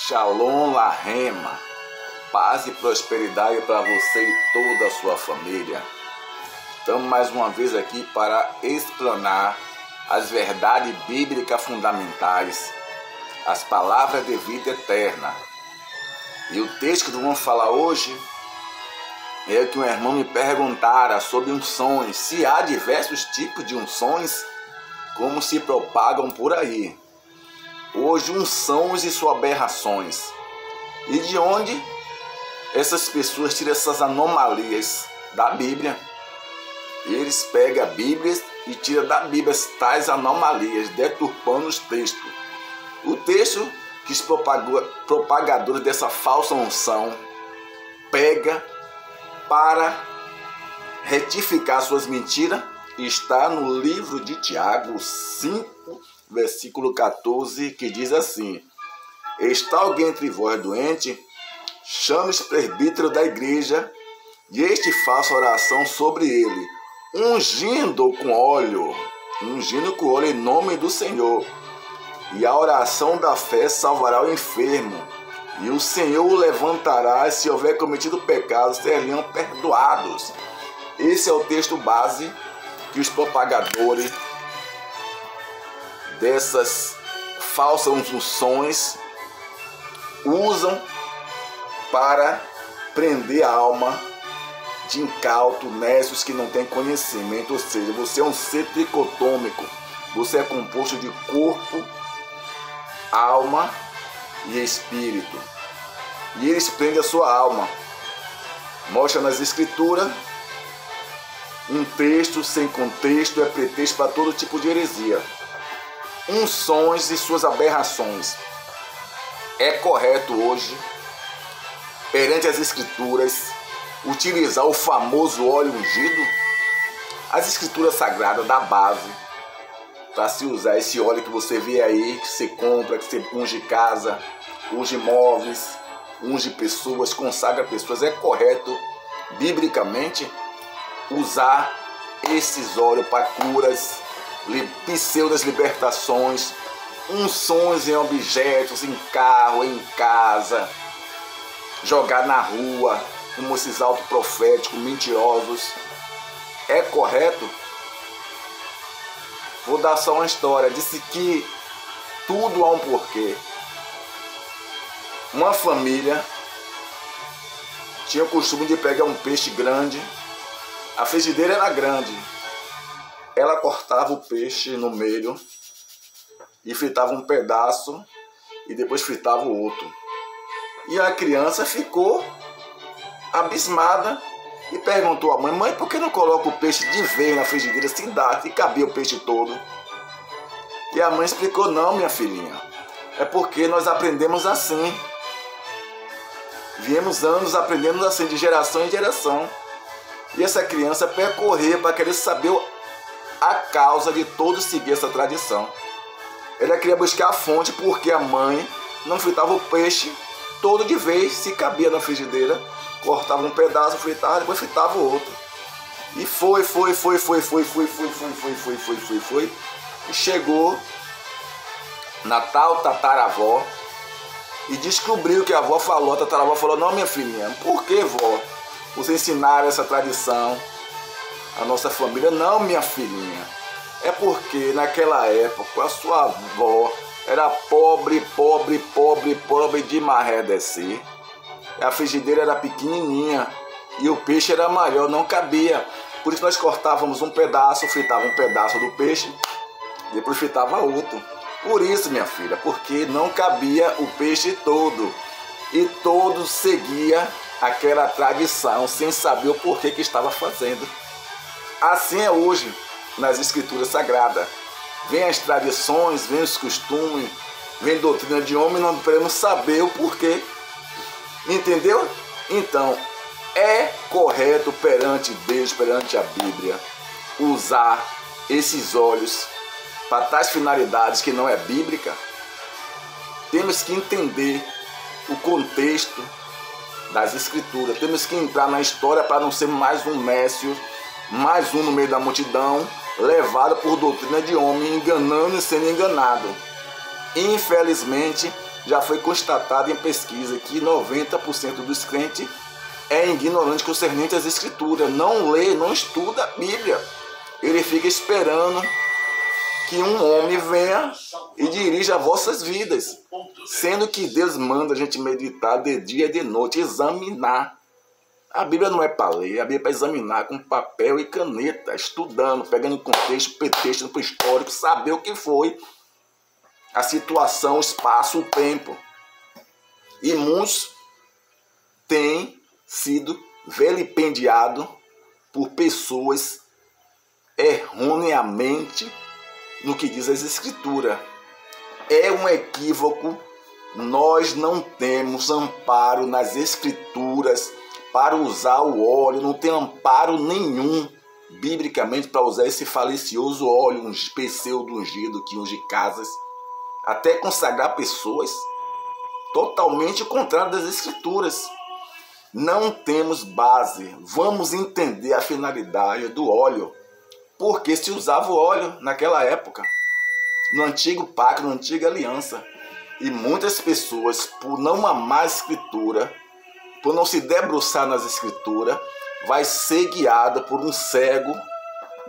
Shalom Lahema, paz e prosperidade para você e toda a sua família. Estamos mais uma vez aqui para explanar as verdades bíblicas fundamentais, as palavras de vida eterna. E o texto que vamos falar hoje é que um irmão me perguntara sobre unções, se há diversos tipos de unções, como se propagam por aí. Hoje, unções e suas aberrações. E de onde essas pessoas tiram essas anomalias? Da Bíblia. Eles pegam a Bíblia e tiram da Bíblia tais anomalias, deturpando os textos. O texto que os propagadores dessa falsa unção pega para retificar suas mentiras está no livro de Tiago 5, versículo 14, que diz assim: está alguém entre vós doente? Chame os presbíteros da igreja e este faça oração sobre ele, ungindo com óleo em nome do Senhor. E a oração da fé salvará o enfermo, e o Senhor o levantará, e se houver cometido pecado, serão perdoados. Esse é o texto base que os propagadores dessas falsas unções usam para prender a alma de incautos, nécios que não têm conhecimento. Ou seja, você é um ser tricotômico, você é composto de corpo, alma e espírito, e eles prendem a sua alma. Mostra nas escrituras um texto sem contexto é pretexto para todo tipo de heresia. Unções e suas aberrações. É correto hoje, perante as escrituras, utilizar o famoso óleo ungido? As escrituras sagradas dá base para se usar esse óleo que você vê aí, que você compra, que você unge casa, unge imóveis, unge pessoas, consagra pessoas. É correto, biblicamente, usar esses óleos para curas, pseudas libertações, unções em objetos, em carro, em casa, jogar na rua, como esses autos proféticos, mentirosos. É correto? Vou dar só uma história. Disse que tudo há um porquê. Uma família tinha o costume de pegar um peixe grande. A frigideira era grande. Ela cortava o peixe no meio e fritava um pedaço e depois fritava o outro. E a criança ficou abismada e perguntou à mãe: mãe, por que não coloca o peixe de vez na frigideira, se dá, se cabia o peixe todo? E a mãe explicou: não, minha filhinha, é porque nós aprendemos assim. Viemos anos aprendendo assim, de geração em geração. E essa criança percorreu para querer saber a causa de todos seguir essa tradição. Ela queria buscar a fonte porque a mãe não fritava o peixe todo de vez, se cabia na frigideira, cortava um pedaço, fritava, depois fritava o outro. E foi. E chegou na tal tataravó e descobriu que a avó falou. A tataravó falou: não, minha filhinha, por que, vó, você ensinaram essa tradição à nossa família? Não, minha filhinha, é porque naquela época a sua avó era pobre de maré descer. A frigideira era pequenininha e o peixe era maior, não cabia. Por isso nós cortávamos um pedaço, fritava um pedaço do peixe, depois fritava outro. Por isso, minha filha, porque não cabia o peixe todo. E todos seguia aquela tradição sem saber o porquê que estava fazendo. Assim é hoje nas escrituras sagradas. Vem as tradições, vem os costumes, vem doutrina de homem, não podemos saber o porquê. Entendeu? Então, é correto perante Deus, perante a Bíblia, usar esses óleos para tais finalidades que não é bíblica? Temos que entender o contexto das escrituras. Temos que entrar na história para não ser mais um nécio, mais um no meio da multidão, levado por doutrina de homem, enganando e sendo enganado. Infelizmente, Já foi constatado em pesquisa que 90% dos crentes é ignorante concernente às escrituras. Não lê, não estuda a Bíblia. Ele fica esperando que um homem venha e dirija vossas vidas. Sendo que Deus manda a gente meditar de dia e de noite, examinar. A Bíblia não é para ler, a Bíblia é para examinar com papel e caneta, estudando, pegando contexto, pretexto, histórico, saber o que foi a situação, o espaço, o tempo. E muitos têm sido vilipendiados por pessoas erroneamente no que diz as Escrituras. É um equívoco. Nós não temos amparo nas Escrituras para usar o óleo, não tem amparo nenhum biblicamente para usar esse falicioso óleo, um pseudo ungido que unge casas, até consagrar pessoas, totalmente contrário das Escrituras. Não temos base. Vamos entender a finalidade do óleo. Porque se usava o óleo naquela época, no antigo pacto, na antiga aliança. E muitas pessoas, por não amar a Escritura, por não se debruçar nas Escrituras, vai ser guiada por um cego,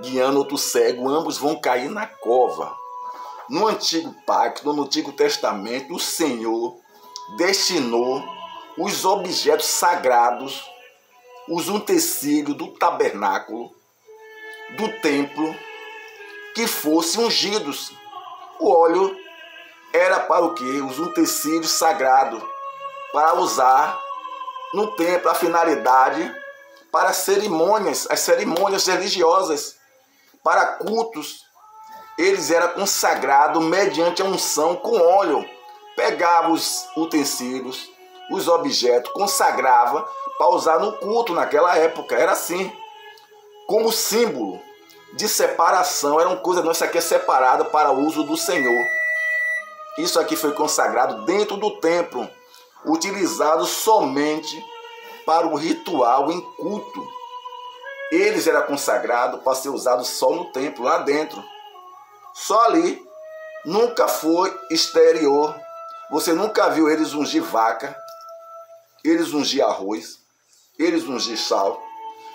guiando outro cego, ambos vão cair na cova. No antigo pacto, no Antigo Testamento, o Senhor destinou os objetos sagrados, os utensílios do tabernáculo, do templo, que fossem ungidos. O óleo era para o quê? Os utensílios sagrados, para usar no templo, a finalidade para cerimônias, as cerimônias religiosas, para cultos. Eles eram consagrados mediante a unção com óleo. Pegava os utensílios, os objetos, consagrava para usar no culto naquela época. Era assim, como símbolo de separação. Era uma coisa, não, isso aqui é separado para o uso do Senhor. Isso aqui foi consagrado dentro do templo, utilizado somente para o ritual em culto. Eles eram consagrados para ser usados só no templo, lá dentro. Só ali. Nunca foi exterior. Você nunca viu eles ungir vaca, eles ungir arroz, eles ungir sal.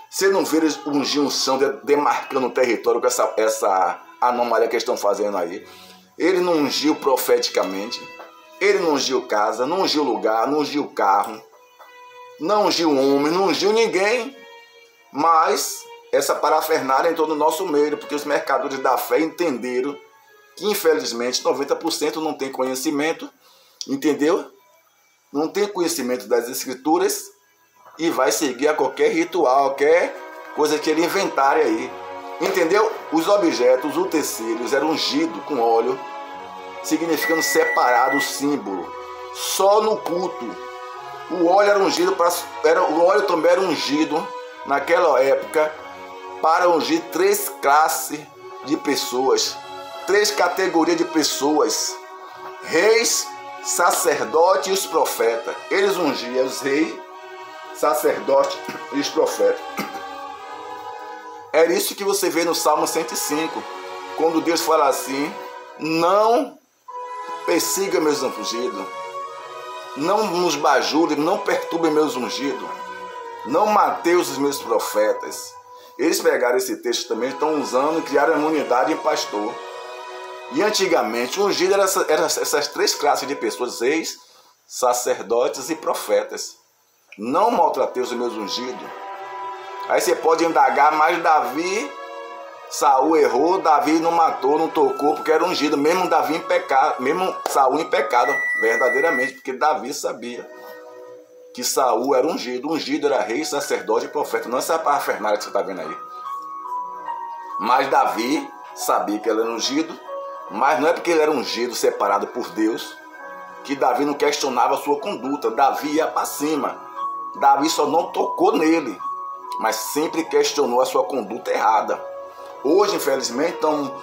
Você não vê eles ungir um chão demarcando o território com essa anomalia que eles estão fazendo aí. Ele não ungiu profeticamente. Ele não ungiu casa, não ungiu lugar, não ungiu carro, não ungiu homem, não ungiu ninguém. Mas essa parafernália entrou no nosso meio, porque os mercadores da fé entenderam que, infelizmente, 90% não tem conhecimento, entendeu? Não tem conhecimento das Escrituras e vai seguir a qualquer ritual, qualquer coisa que ele inventarem aí. Entendeu? Os objetos, os utensílios eram ungidos com óleo, significando separado o símbolo. Só no culto. O óleo era ungido o óleo também era ungido naquela época para ungir 3 classes de pessoas, 3 categorias de pessoas: reis, sacerdotes e os profetas. Eles ungiam os reis, sacerdotes e os profetas. Era isso que você vê no Salmo 105, quando Deus fala assim: não persiga meus ungidos, não nos bajule, não perturbe meus ungidos, não matei os meus profetas. Eles pegaram esse texto também, estão usando e criaram imunidade em pastor. E antigamente o ungido era essas 3 classes de pessoas: reis, sacerdotes e profetas. Não maltratei os meus ungidos. Aí você pode indagar, mas Davi, Saul errou, Davi não matou, não tocou, porque era ungido, mesmo Davi em pecado, mesmo Saul em pecado, verdadeiramente, porque Davi sabia que Saul era ungido. Ungido era rei, sacerdote e profeta. Não essa parafernália que você está vendo aí. Mas Davi sabia que ele era ungido, mas não é porque ele era ungido, separado por Deus, que Davi não questionava a sua conduta. Davi ia para cima. Davi só não tocou nele, mas sempre questionou a sua conduta errada. Hoje, infelizmente, estão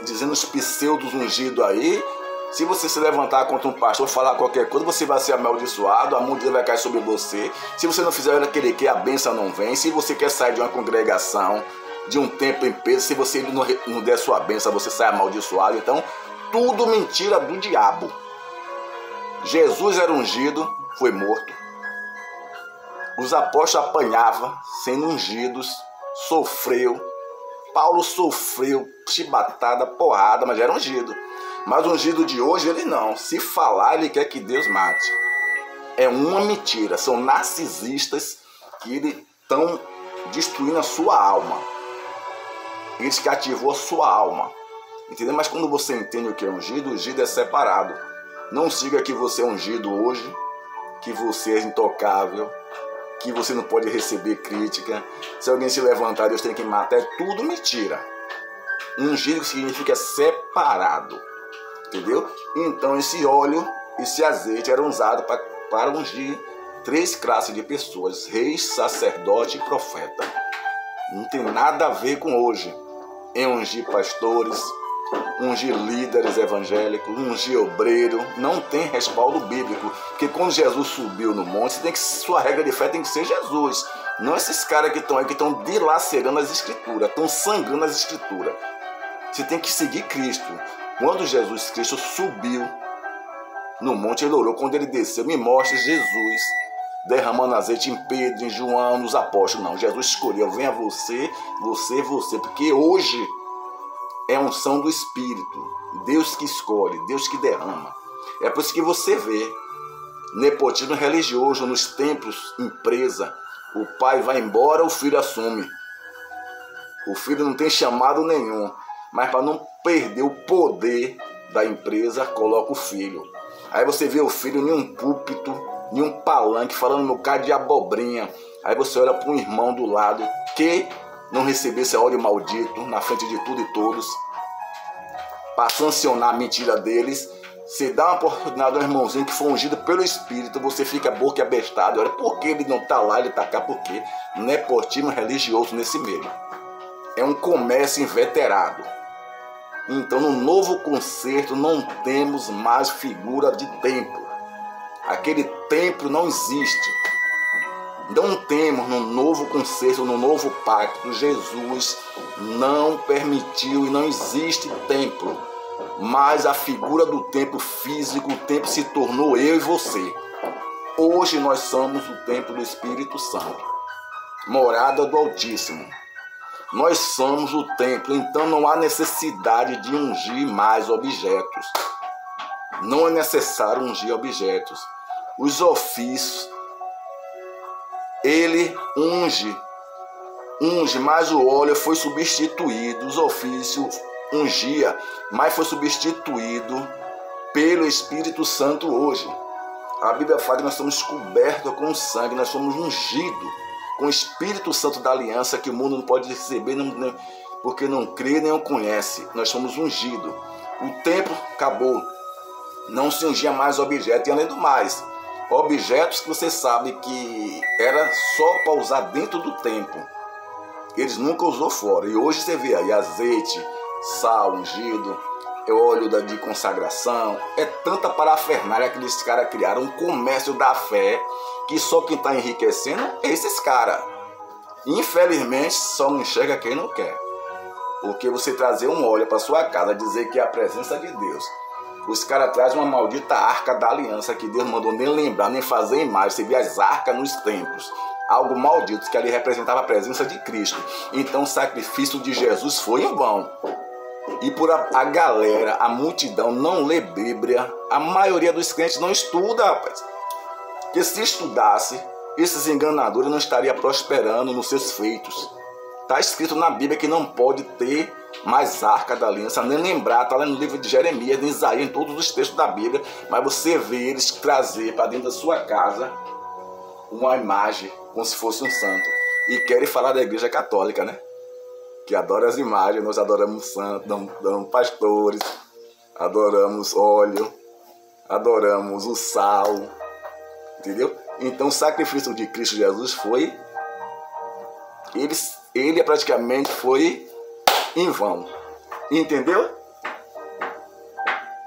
dizendo os pseudos ungidos aí. Se você se levantar contra um pastor, falar qualquer coisa, você vai ser amaldiçoado, a mão de Deus vai cair sobre você. Se você não fizer aquele que a bênção não vem. Se você quer sair de uma congregação, de um templo em peso, se você não der sua bênção, você sai amaldiçoado. Então, tudo mentira do diabo. Jesus era ungido, foi morto. Os apóstolos apanhavam, sendo ungidos, sofreu. Paulo sofreu chibatada, porrada, mas era ungido. Mas o ungido de hoje, ele não. Se falar, ele quer que Deus mate. É uma mentira. São narcisistas que estão destruindo a sua alma. Eles que ativou a sua alma. Entendeu? Mas quando você entende o que é ungido é separado. Não siga que você é ungido hoje, que você é intocável, que você não pode receber crítica. Se alguém se levantar, Deus tem que matar. É tudo mentira. Ungido significa separado. Entendeu? Então esse óleo, esse azeite era usado para ungir 3 classes de pessoas: reis, sacerdote e profeta. Não tem nada a ver com hoje. Em ungir pastores, ungir líderes evangélicos, ungir obreiro. Não tem respaldo bíblico. Porque quando Jesus subiu no monte, sua regra de fé tem que ser Jesus. Não esses caras que estão aí, que estão dilacerando as escrituras, estão sangrando as escrituras. Você tem que seguir Cristo. Quando Jesus Cristo subiu no monte, ele orou. Quando ele desceu, me mostre Jesus derramando azeite em Pedro, em João, nos apóstolos. Não, Jesus escolheu: venha você, porque hoje é a unção do Espírito. Deus que escolhe, Deus que derrama. É por isso que você vê nepotismo religioso nos templos, empresa. O pai vai embora, o filho assume. O filho não tem chamado nenhum, mas para não perder o poder da empresa, coloca o filho. Aí você vê o filho em um púlpito, em um palanque, falando no cara de abobrinha. Aí você olha para um irmão do lado que não recebeu esse óleo maldito na frente de tudo e todos, para sancionar a mentira deles. Você dá uma oportunidade ao irmãozinho que foi ungido pelo Espírito, você fica boca abestada. Olha, por que ele não está lá, ele está cá? Por quê? Nepotismo religioso nesse meio. É um comércio inveterado. Então, no novo concerto, não temos mais figura de templo. Aquele templo não existe. Não temos no novo concerto, no novo pacto. Jesus não permitiu e não existe templo. Mas a figura do templo físico, o templo se tornou eu e você. Hoje nós somos o templo do Espírito Santo, morada do Altíssimo. Nós somos o templo, então não há necessidade de ungir mais objetos. Não é necessário ungir objetos. Os ofícios, ele unge, mas o óleo foi substituído. Os ofícios ungia, mas foi substituído pelo Espírito Santo hoje. A Bíblia fala que nós somos cobertos com sangue, nós somos ungidos com o Espírito Santo da aliança, que o mundo não pode receber porque não crê nem o conhece. Nós somos ungidos. O templo acabou. Não se ungia mais objetos. E além do mais, objetos que você sabe que era só para usar dentro do templo. Eles nunca usou fora. E hoje você vê aí azeite, sal ungido, óleo de consagração. É tanta parafernália que esses caras criaram, um comércio da fé, que só quem está enriquecendo é esses caras. Infelizmente, só não enxerga quem não quer. Porque você trazer um óleo para sua casa, dizer que é a presença de Deus, os caras trazem uma maldita arca da aliança que Deus mandou nem lembrar, nem fazer imagem. Você vê as arcas nos templos, algo maldito, que ali representava a presença de Cristo. Então o sacrifício de Jesus foi em vão. E por a galera, a multidão não lê Bíblia, a maioria dos crentes não estuda, rapaz. Porque se estudasse, esses enganadores não estariam prosperando nos seus feitos. Está escrito na Bíblia que não pode ter mais arca da aliança, nem lembrar, está lá no livro de Jeremias, de Isaías, em todos os textos da Bíblia, mas você vê eles trazer para dentro da sua casa uma imagem, como se fosse um santo. E querem falar da igreja católica, né? Que adora as imagens. Nós adoramos santos, damos pastores, adoramos óleo, adoramos o sal, entendeu? Então o sacrifício de Cristo Jesus foi, ele praticamente foi em vão, entendeu?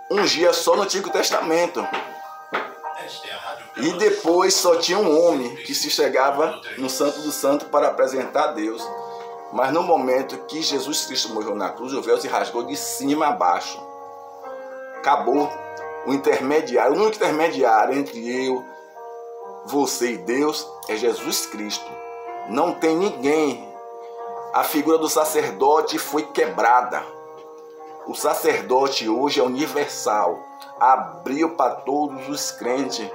Ungia só no Antigo Testamento. E depois só tinha um homem que se chegava no Santo do Santo para apresentar a Deus. Mas no momento que Jesus Cristo morreu na cruz, o véu se rasgou de cima a baixo. Acabou. O único intermediário entre eu, você e Deus é Jesus Cristo. Não tem ninguém. A figura do sacerdote foi quebrada. O sacerdote hoje é universal. Abriu para todos os crentes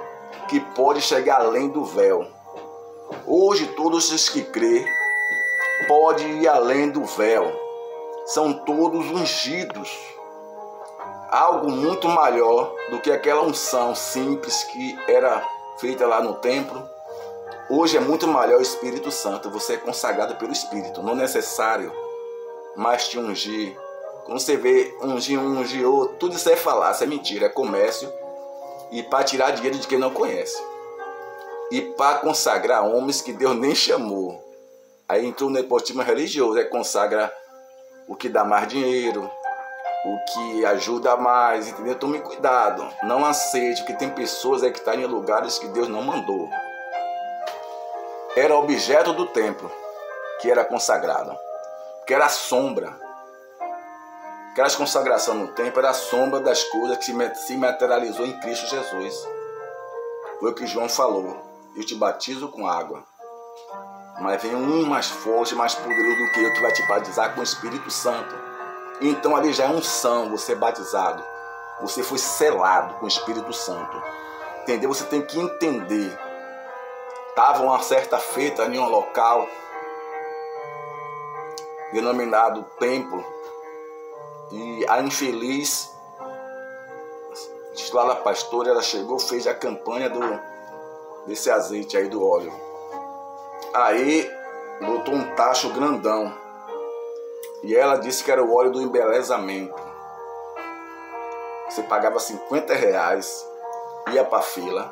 que pode chegar além do véu. Hoje todos os que crê podem ir além do véu. São todos ungidos. Algo muito maior do que aquela unção simples que era feita lá no templo. Hoje é muito maior o Espírito Santo. Você é consagrado pelo Espírito. Não é necessário mais te ungir. Quando você vê ungir um, ungir outro, tudo isso é falácia, é mentira, é comércio. E para tirar dinheiro de quem não conhece. E para consagrar homens que Deus nem chamou. Aí entrou no nepotismo religioso. Aí consagra o que dá mais dinheiro, o que ajuda mais, entendeu? Tome cuidado, não aceite, porque tem pessoas aí que estão em lugares que Deus não mandou. Era objeto do templo que era consagrado, que era a sombra. Aquelas consagrações no templo era a sombra das coisas que se materializou em Cristo Jesus. Foi o que João falou: eu te batizo com água, mas vem um mais forte, mais poderoso do que eu, que vai te batizar com o Espírito Santo. Então ali já é unção, você é batizado. Você foi selado com o Espírito Santo. Entendeu? Você tem que entender. Estava uma certa feita em um local denominado templo. E a infeliz titular pastora, ela chegou, fez a campanha desse azeite aí, do óleo. Aí botou um tacho grandão. E ela disse que era o óleo do embelezamento. Você pagava R$50, ia para a fila,